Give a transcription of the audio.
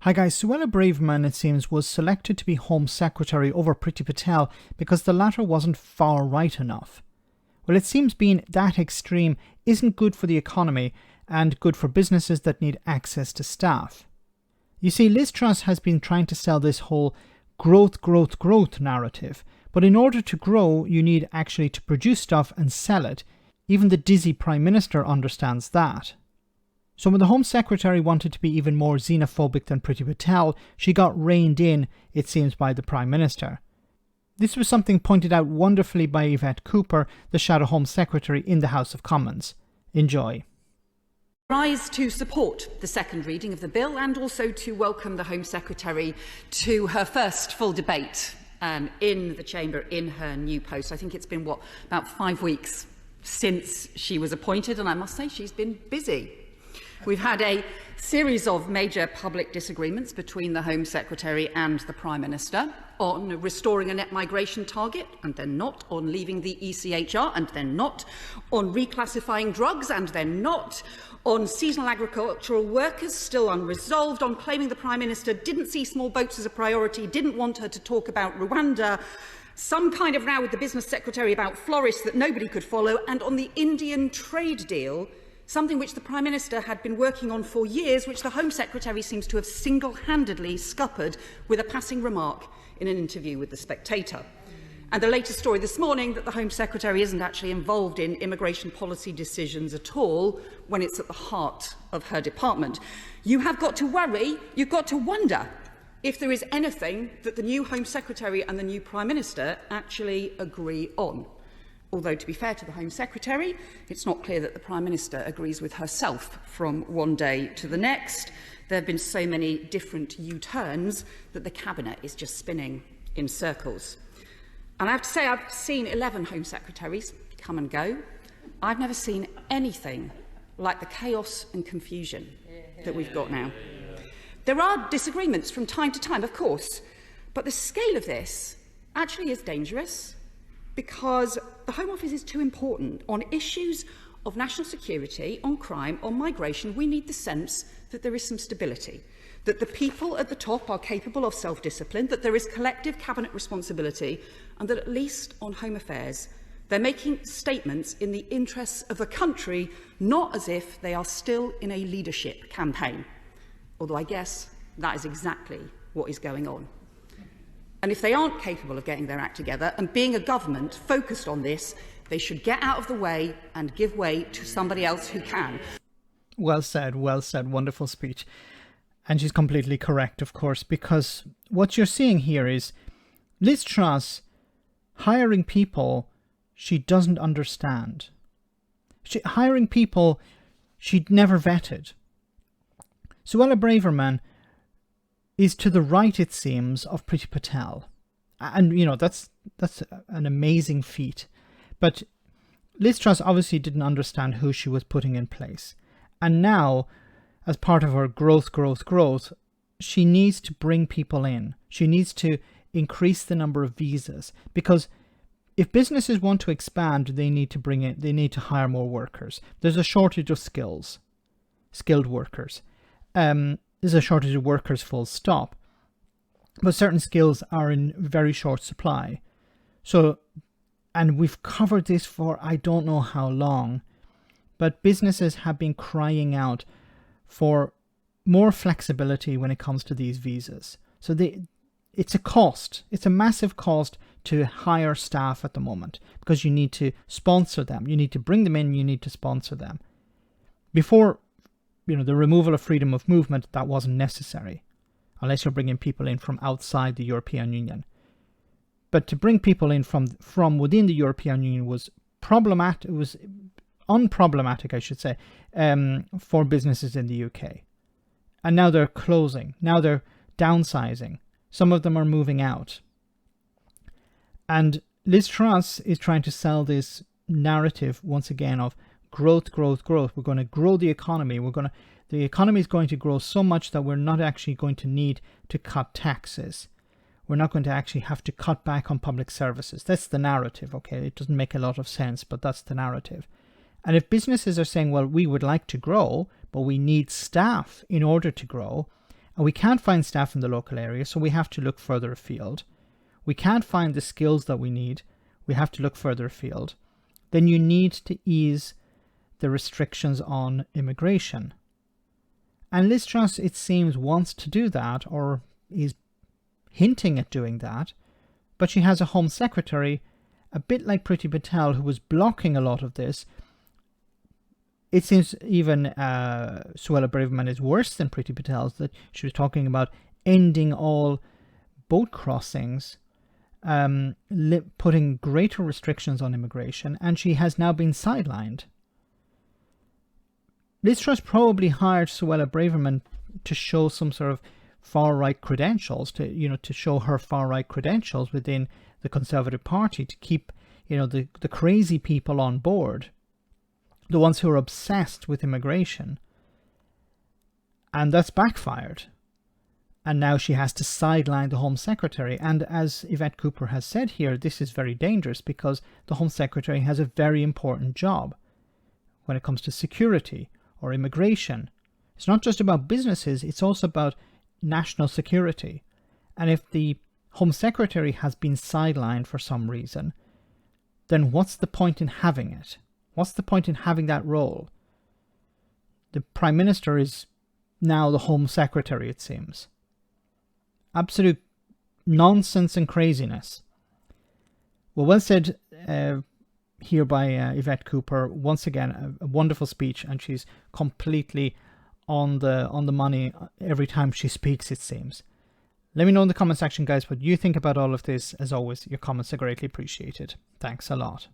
Hi guys, Suella Braverman, it seems, was selected to be Home Secretary over Priti Patel because the latter wasn't far right enough. Well, it seems being that extreme isn't good for the economy and good for businesses that need access to staff. You see, Liz Truss has been trying to sell this whole growth narrative, but in order to grow, you need actually to produce stuff and sell it. Even the dizzy Prime Minister understands that. So when the Home Secretary wanted to be even more xenophobic than Priti Patel, she got reined in, it seems, by the Prime Minister. This was something pointed out wonderfully by Yvette Cooper, the Shadow Home Secretary in the House of Commons. Enjoy. Rise to support the second reading of the bill and also to welcome the Home Secretary to her first full debate in the Chamber in her new post. I think it's been, about 5 weeks since she was appointed, and I must say she's been busy. We've had a series of major public disagreements between the Home Secretary and the Prime Minister on restoring a net migration target, and then not, on leaving the ECHR, and then not, on reclassifying drugs, and then not, on seasonal agricultural workers, still unresolved, on claiming the Prime Minister didn't see small boats as a priority, didn't want her to talk about Rwanda, some kind of row with the Business Secretary about florists that nobody could follow, and on the Indian trade deal, something which the Prime Minister had been working on for years, which the Home Secretary seems to have single-handedly scuppered with a passing remark in an interview with The Spectator. And the latest story this morning that the Home Secretary isn't actually involved in immigration policy decisions at all when it's at the heart of her department. You have got to worry, you've got to wonder if there is anything that the new Home Secretary and the new Prime Minister actually agree on. Although, to be fair to the Home Secretary, it's not clear that the Prime Minister agrees with herself from one day to the next. There have been so many different U-turns that the Cabinet is just spinning in circles. And I have to say, I've seen 11 Home Secretaries come and go. I've never seen anything like the chaos and confusion that we've got now. There are disagreements from time to time, of course, but the scale of this actually is dangerous, because the Home Office is too important. On issues of national security, on crime, on migration, we need the sense that there is some stability, that the people at the top are capable of self-discipline, that there is collective Cabinet responsibility, and that at least on home affairs, they're making statements in the interests of the country, not as if they are still in a leadership campaign. Although I guess that is exactly what is going on. And if they aren't capable of getting their act together and being a government focused on this, they should get out of the way and give way to somebody else who can. Well said, wonderful speech. And she's completely correct, of course, because what you're seeing here is Liz Truss hiring people she doesn't understand. Hiring people she'd never vetted. Suella Braverman is to the right, it seems, of Priti Patel. And, you know, that's an amazing feat. But Liz Truss obviously didn't understand who she was putting in place. And now, as part of her growth, she needs to bring people in. She needs to increase the number of visas. Because if businesses want to expand, they need to hire more workers. There's a shortage of skilled workers. There's a shortage of workers, full stop. But certain skills are in very short supply. So, and we've covered this for I don't know how long, but businesses have been crying out for more flexibility when it comes to these visas. So it's a cost. It's a massive cost to hire staff at the moment because you need to sponsor them. You need to bring them in. You need to sponsor them. Before, the removal of freedom of movement, that wasn't necessary, unless you're bringing people in from outside the European Union. But to bring people in from within the European Union was problematic. It was unproblematic, I should say, for businesses in the UK. And now they're closing. Now they're downsizing. Some of them are moving out. And Liz Truss is trying to sell this narrative once again of growth. We're going to grow the economy. The economy is going to grow so much that we're not actually going to need to cut taxes. We're not going to actually have to cut back on public services. That's the narrative, okay? It doesn't make a lot of sense, but that's the narrative. And if businesses are saying, well, we would like to grow, but we need staff in order to grow, and we can't find staff in the local area, so we have to look further afield. We can't find the skills that we need, we have to look further afield. Then you need to ease the restrictions on immigration. And Liz Truss, it seems, wants to do that, or is hinting at doing that, but she has a Home Secretary, a bit like Priti Patel, who was blocking a lot of this. It seems even Suella Braverman is worse than Priti Patel's, that she was talking about ending all boat crossings, putting greater restrictions on immigration, and she has now been sidelined. Liz Truss probably hired Suella Braverman to show some sort of far-right credentials, to show her far-right credentials within the Conservative Party, to keep, the crazy people on board, the ones who are obsessed with immigration. And that's backfired. And now she has to sideline the Home Secretary. And as Yvette Cooper has said here, this is very dangerous because the Home Secretary has a very important job when it comes to security or immigration. It's not just about businesses, it's also about national security. And if the Home Secretary has been sidelined for some reason, then what's the point in having it? What's the point in having that role? The Prime Minister is now the Home Secretary, it seems. Absolute nonsense and craziness. Well said here by Yvette Cooper. Once again, a wonderful speech, and she's completely on the money every time she speaks, it seems. Let me know in the comment section, guys, what you think about all of this. As always, your comments are greatly appreciated. Thanks a lot.